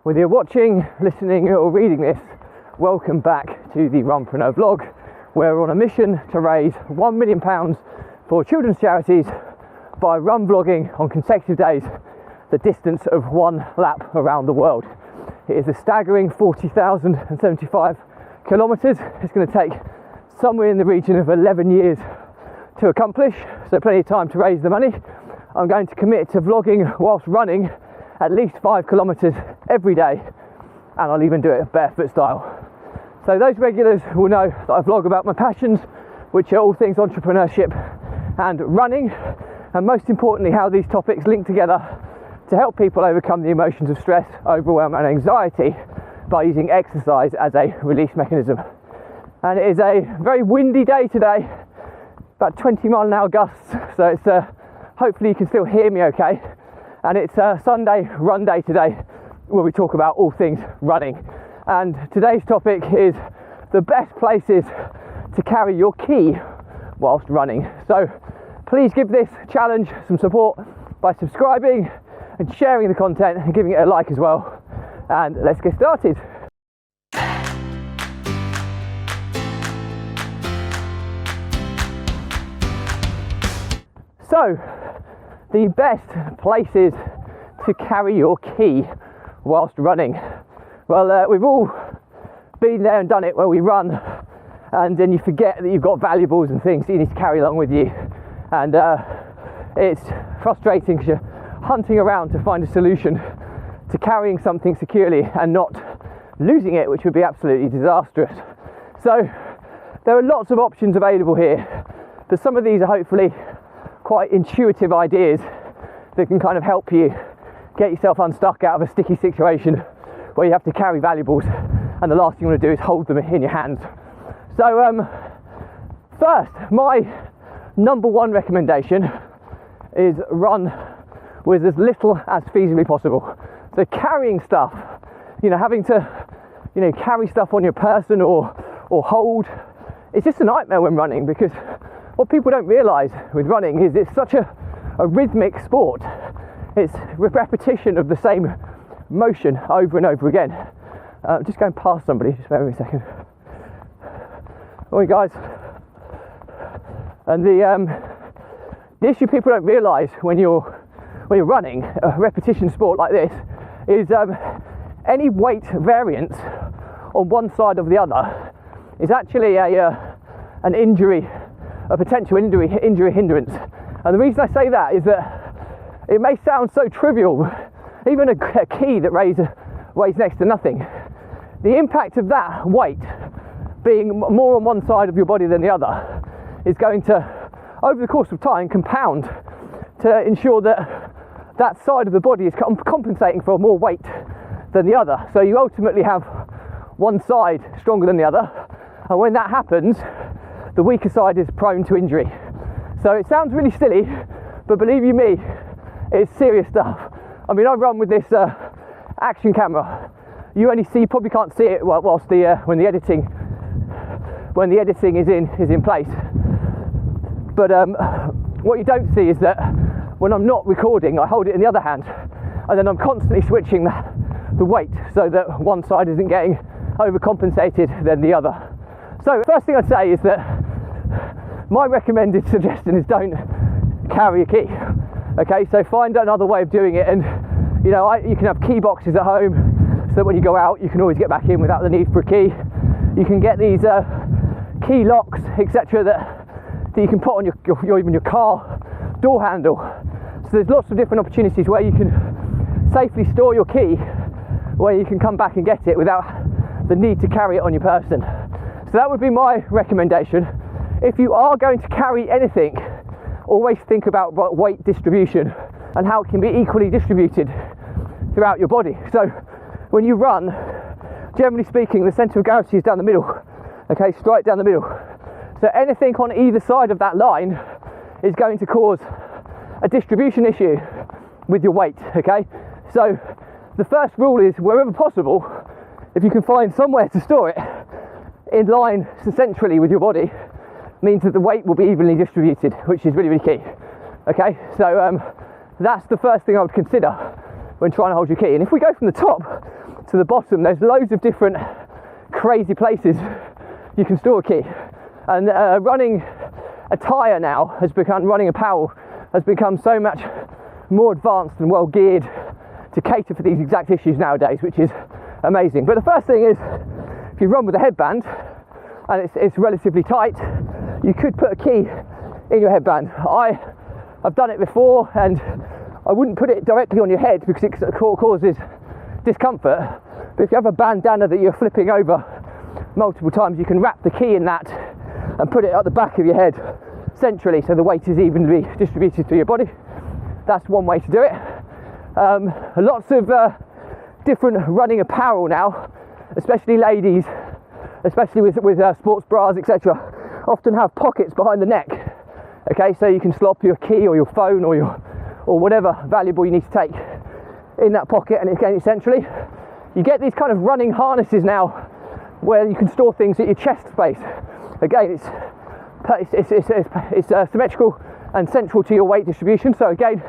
Whether you're watching, listening or reading this, welcome back to the Runpreneur vlog, where we're on a mission to raise £1 million for children's charities by run vlogging on consecutive days the distance of one lap around the world. It is a staggering 40,075 kilometres. It's going to take somewhere in the region of 11 years to accomplish, so plenty of time to raise the money. I'm going to commit to vlogging whilst running at least 5 kilometres every day, and I'll even do it barefoot style. So those regulars will know that I vlog about my passions, which are all things entrepreneurship and running, and most importantly how these topics link together to help people overcome the emotions of stress, overwhelm and anxiety by using exercise as a release mechanism. And it is a very windy day today, about 20-mile-an-hour gusts, so it's hopefully you can still hear me okay. And it's a Sunday run day today, where we talk about all things running. And today's topic is the best places to carry your key whilst running. So please give this challenge some support by subscribing and sharing the content and giving it a like as well. And let's get started. So, the best places to carry your key whilst running. Well, we've all been there and done it, where we run and then you forget that you've got valuables and things that you need to carry along with you, and it's frustrating because you're hunting around to find a solution to carrying something securely and not losing it, which would be absolutely disastrous. So there are lots of options available here, but some of these are hopefully quite intuitive ideas that can kind of help you get yourself unstuck out of a sticky situation where you have to carry valuables and the last thing you want to do is hold them in your hands. So first, my number one recommendation is run with as little as feasibly possible. So carrying stuff, having to carry stuff on your person or hold, it's just a nightmare when running, because what people don't realise with running is it's such a rhythmic sport. It's repetition of the same motion over and over again. Just going past somebody, just bear with me a second. Morning guys. And the issue people don't realise when you're running a repetition sport like this is any weight variance on one side or the other is actually an injury, a potential injury hindrance. And the reason I say that is that it may sound so trivial, even a key that weighs next to nothing. The impact of that weight being more on one side of your body than the other is going to, over the course of time, compound to ensure that that side of the body is compensating for more weight than the other. So you ultimately have one side stronger than the other, and when that happens, the weaker side is prone to injury. So it sounds really silly, but believe you me, it's serious stuff. I mean, I run with this action camera. You probably can't see it whilst when the editing is in place. But what you don't see is that when I'm not recording, I hold it in the other hand, and then I'm constantly switching the weight so that one side isn't getting overcompensated than the other. So the first thing I'd say is that my recommended suggestion is don't carry a key. Okay, so find another way of doing it, and you can have key boxes at home, so that when you go out you can always get back in without the need for a key. You can get these key locks, etc., that you can put on even your car door handle. So there's lots of different opportunities where you can safely store your key, where you can come back and get it without the need to carry it on your person. So that would be my recommendation. If you are going to carry anything, always think about weight distribution and how it can be equally distributed throughout your body. So when you run, generally speaking, the centre of gravity is down the middle, okay, straight down the middle. So anything on either side of that line is going to cause a distribution issue with your weight, okay? So the first rule is, wherever possible, if you can find somewhere to store it in line centrally with your body, means that the weight will be evenly distributed, which is really, really key. Okay, so that's the first thing I would consider when trying to hold your key. And if we go from the top, to the bottom, there's loads of different crazy places you can store a key. And running attire now running apparel has become so much more advanced and well geared to cater for these exact issues nowadays, which is amazing. But the first thing is, if you run with a headband and it's relatively tight, you could put a key in your headband. I've done it before, and I wouldn't put it directly on your head because it causes discomfort. But if you have a bandana that you're flipping over multiple times, you can wrap the key in that and put it at the back of your head centrally, so the weight is evenly distributed through your body. That's one way to do it. Lots of different running apparel now, especially ladies, especially with sports bras, etc., often have pockets behind the neck. Okay, so you can slop your key or your phone or whatever valuable you need to take in that pocket, and again, centrally. You get these kind of running harnesses now where you can store things at your chest space. Again, it's symmetrical and central to your weight distribution. So again,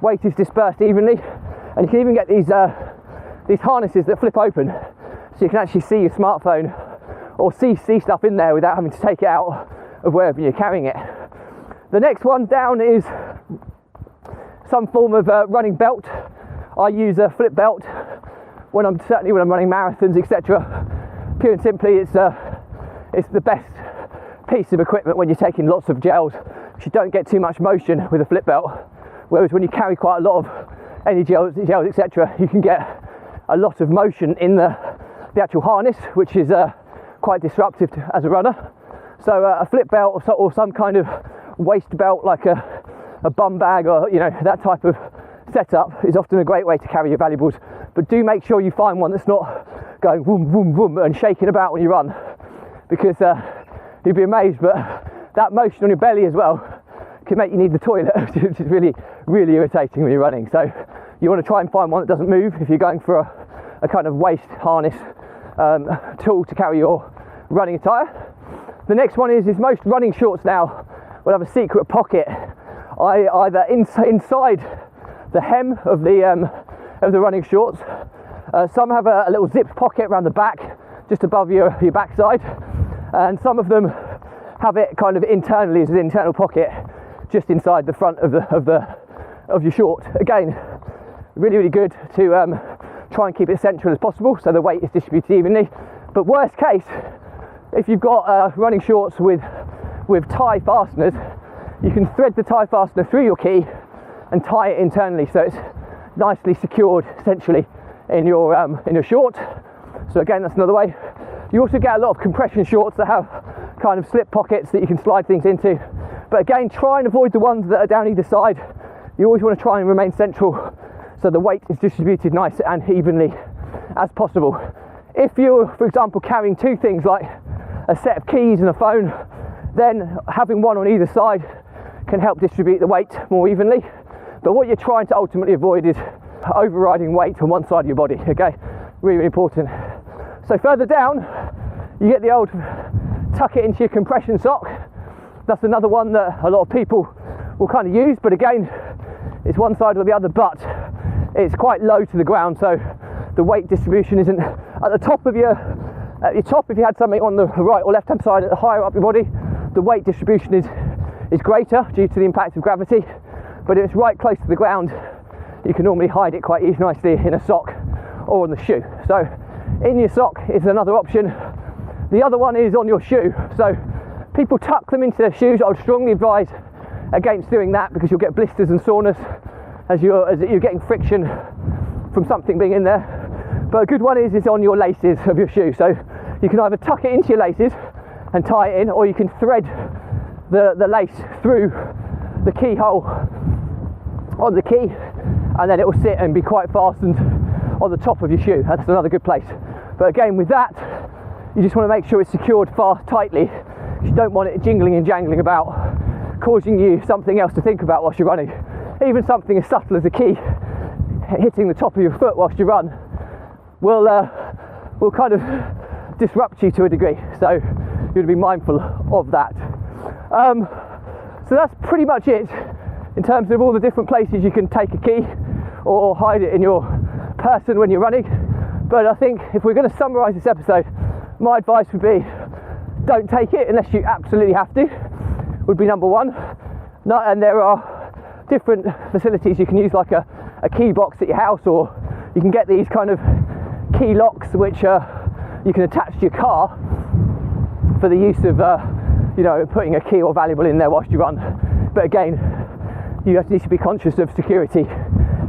weight is dispersed evenly, and you can even get these harnesses that flip open, so you can actually see your smartphone or see stuff in there without having to take it out of wherever you're carrying it. The next one down is some form of running belt. I use a flip belt when I'm running marathons, etc. Pure and simply, it's the best piece of equipment when you're taking lots of gels, because you don't get too much motion with a flip belt. Whereas when you carry quite a lot of any gels, etc., you can get a lot of motion in the actual harness, which is quite disruptive as a runner. So a flip belt or some kind of waist belt, like a bum bag, or that type of setup, is often a great way to carry your valuables. But do make sure you find one that's not going boom, boom, boom and shaking about when you run, because you'd be amazed, but that motion on your belly as well can make you need the toilet, which is really, really irritating when you're running. So you want to try and find one that doesn't move if you're going for a kind of waist harness tool to carry your running attire. The next one is most running shorts now will have a secret pocket, either inside the hem of the running shorts. Some have a little zipped pocket around the back, just above your backside, and some of them have it kind of internally as an internal pocket, just inside the front of your short. Again, really, really good to try and keep it central as possible, so the weight is distributed evenly. But worst case, if you've got running shorts with tie fasteners, you can thread the tie fastener through your key and tie it internally, so it's nicely secured centrally in your short. So again, that's another way. You also get a lot of compression shorts that have kind of slip pockets that you can slide things into. But again, try and avoid the ones that are down either side. You always want to try and remain central, so the weight is distributed nice and evenly as possible. If you're, for example, carrying two things like a set of keys and a phone, then having one on either side can help distribute the weight more evenly. But what you're trying to ultimately avoid is overriding weight on one side of your body. Okay, really, really important. So further down, you get the old tuck it into your compression sock. That's another one that a lot of people will kind of use, but again, it's one side or the other, but it's quite low to the ground, so the weight distribution isn't at the top of your top. If you had something on the right or left hand side at the higher up your body, the weight distribution is greater due to the impact of gravity. But if it's right close to the ground, you can normally hide it quite nicely in a sock or on the shoe. So in your sock is another option. The other one is on your shoe. So people tuck them into their shoes. I would strongly advise against doing that, because you'll get blisters and soreness as you're getting friction from something being in there. But a good one is on your laces of your shoe. So you can either tuck it into your laces and tie it in, or you can thread the lace through the keyhole on the key, and then it will sit and be quite fastened on the top of your shoe. That's another good place. But again, with that, you just want to make sure it's secured tightly. You don't want it jingling and jangling about, causing you something else to think about whilst you're running. Even something as subtle as a key hitting the top of your foot whilst you run will kind of disrupt you to a degree. So you have to be mindful of that. So that's pretty much it in terms of all the different places you can take a key or hide it in your person when you're running. But I think if we're going to summarise this episode, my advice would be don't take it unless you absolutely have to, would be number one. And there are different facilities you can use, like a key box at your house, or you can get these kind of key locks which you can attach to your car for the use of putting a key or valuable in there whilst you run. But again, you need to be conscious of security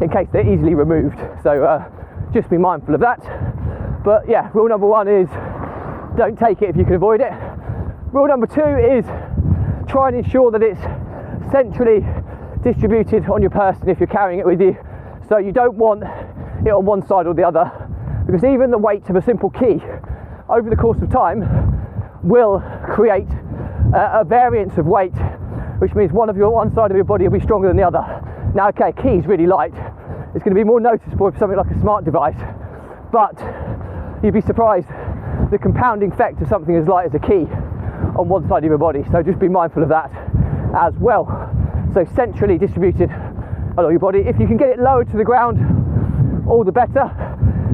in case they're easily removed, so just be mindful of that. But yeah, rule number one is don't take it if you can avoid it. Rule number two is try and ensure that it's centrally distributed on your person if you're carrying it with you. So you don't want it on one side or the other, because even the weight of a simple key over the course of time will create a variance of weight, which means one side of your body will be stronger than the other. Now, okay, key is really light. It's going to be more noticeable for something like a smart device, but you'd be surprised the compounding effect of something as light as a key on one side of your body. So just be mindful of that as well. So centrally distributed along your body. If you can get it lowered to the ground, all the better,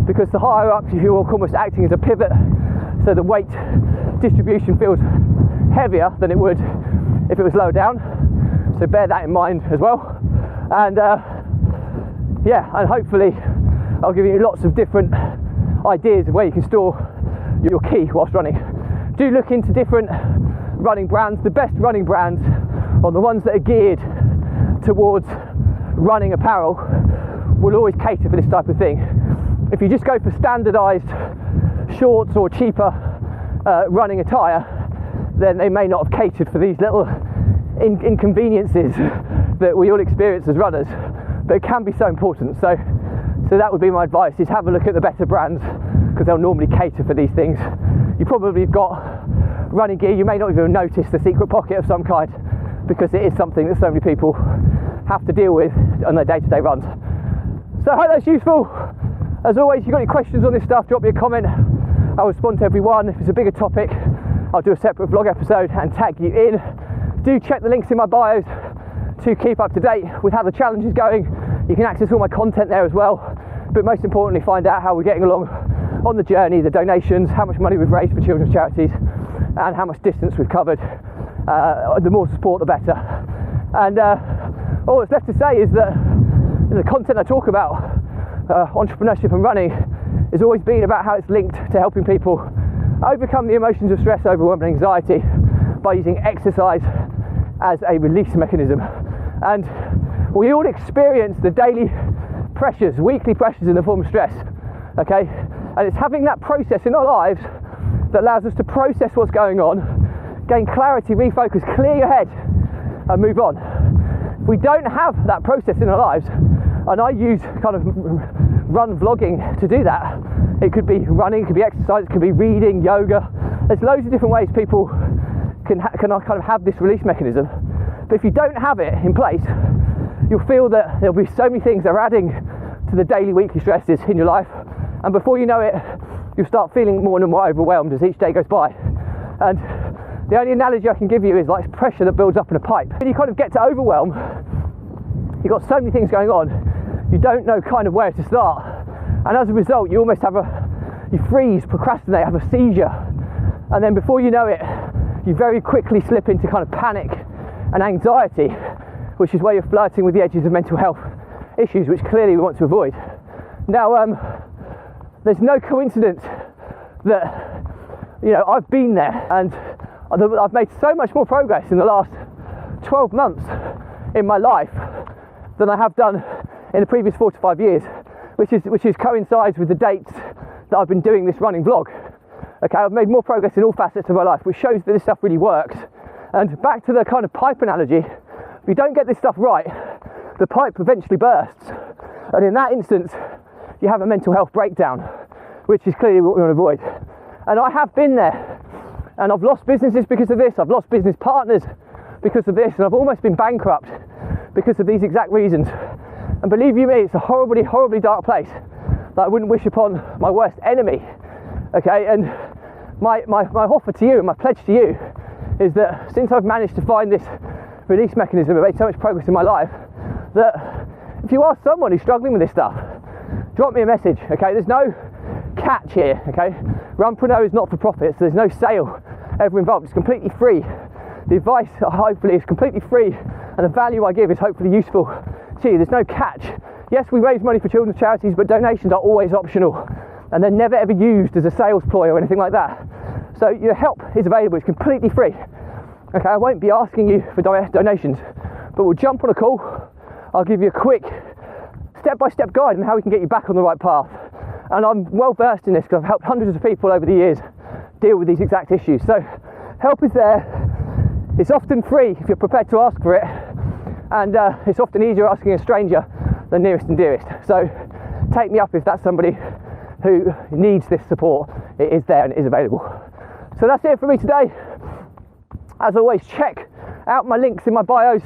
because the higher up you're almost acting as a pivot, so the weight distribution feels heavier than it would if it was lower down. So bear that in mind as well. And and hopefully I'll give you lots of different ideas of where you can store your key whilst running. Do look into different running brands. The best running brands are the ones that are geared towards running apparel, will always cater for this type of thing. If you just go for standardised shorts or cheaper running attire, then they may not have catered for these little inconveniences that we all experience as runners, but it can be so important. So that would be my advice, is have a look at the better brands, because they'll normally cater for these things. You probably have got running gear, you may not even notice the secret pocket of some kind, because it is something that so many people have to deal with on their day-to-day runs. So I hope that's useful. As always, if you've got any questions on this stuff, drop me a comment. I'll respond to every one. If it's a bigger topic, I'll do a separate vlog episode and tag you in. Do check the links in my bios to keep up to date with how the challenge is going. You can access all my content there as well, but most importantly, find out how we're getting along on the journey, the donations, how much money we've raised for children's charities, and how much distance we've covered. The more support, the better. And all that's left to say is that the content I talk about, entrepreneurship and running, has always been about how it's linked to helping people overcome the emotions of stress, overwhelm and anxiety by using exercise as a release mechanism. And we all experience the daily pressures, weekly pressures in the form of stress, okay? And it's having that process in our lives that allows us to process what's going on, gain clarity, refocus, clear your head and move on. If we don't have that process in our lives, and I use kind of run vlogging to do that, it could be running, it could be exercise, it could be reading, yoga. There's loads of different ways people can kind of have this release mechanism. But if you don't have it in place, you'll feel that there'll be so many things that are adding to the daily, weekly stresses in your life, and before you know it, you'll start feeling more and more overwhelmed as each day goes by. And the only analogy I can give you is like pressure that builds up in a pipe. When you kind of get to overwhelm, you've got so many things going on, you don't know kind of where to start. And as a result, you almost you freeze, procrastinate, have a seizure. And then before you know it, you very quickly slip into kind of panic and anxiety, which is where you're flirting with the edges of mental health issues, which clearly we want to avoid. Now, there's no coincidence that, I've been there, and I've made so much more progress in the last 12 months in my life than I have done in the previous 4 to 5 years, which coincides with the dates that I've been doing this running vlog. Okay, I've made more progress in all facets of my life, which shows that this stuff really works. And back to the kind of pipe analogy, if you don't get this stuff right, the pipe eventually bursts. And in that instance, you have a mental health breakdown, which is clearly what we want to avoid. And I have been there, and I've lost businesses because of this, I've lost business partners because of this, and I've almost been bankrupt because of these exact reasons. And believe you me, it's a horribly, horribly dark place that I wouldn't wish upon my worst enemy. Okay, and my offer to you and my pledge to you is that since I've managed to find this release mechanism and made so much progress in my life, that if you are someone who's struggling with this stuff, drop me a message. Okay, there's no catch here, okay? Runpreneur is not for profit, so there's no sale ever involved. It's completely free. The advice, hopefully, is completely free, and the value I give is hopefully useful to you. There's no catch. Yes, we raise money for children's charities, but donations are always optional, and they're never ever used as a sales ploy or anything like that. So your help is available. It's completely free. Okay, I won't be asking you for donations, but we'll jump on a call. I'll give you a quick step-by-step guide on how we can get you back on the right path. And I'm well versed in this because I've helped hundreds of people over the years deal with these exact issues. So help is there. It's often free if you're prepared to ask for it, and it's often easier asking a stranger than nearest and dearest. So take me up if that's somebody who needs this support. It is there and it is available. So that's it for me today. As always, check out my links in my bios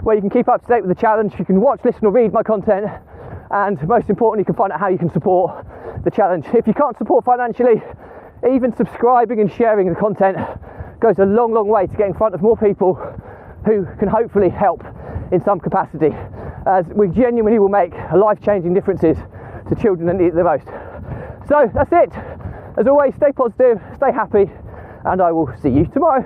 where you can keep up to date with the challenge. You can watch, listen or read my content, and most importantly, you can find out how you can support the challenge. If you can't support financially, even subscribing and sharing the content goes a long, long way to get in front of more people who can hopefully help in some capacity, as we genuinely will make life-changing differences to children that need it the most. So that's it. As always, stay positive, stay happy, and I will see you tomorrow.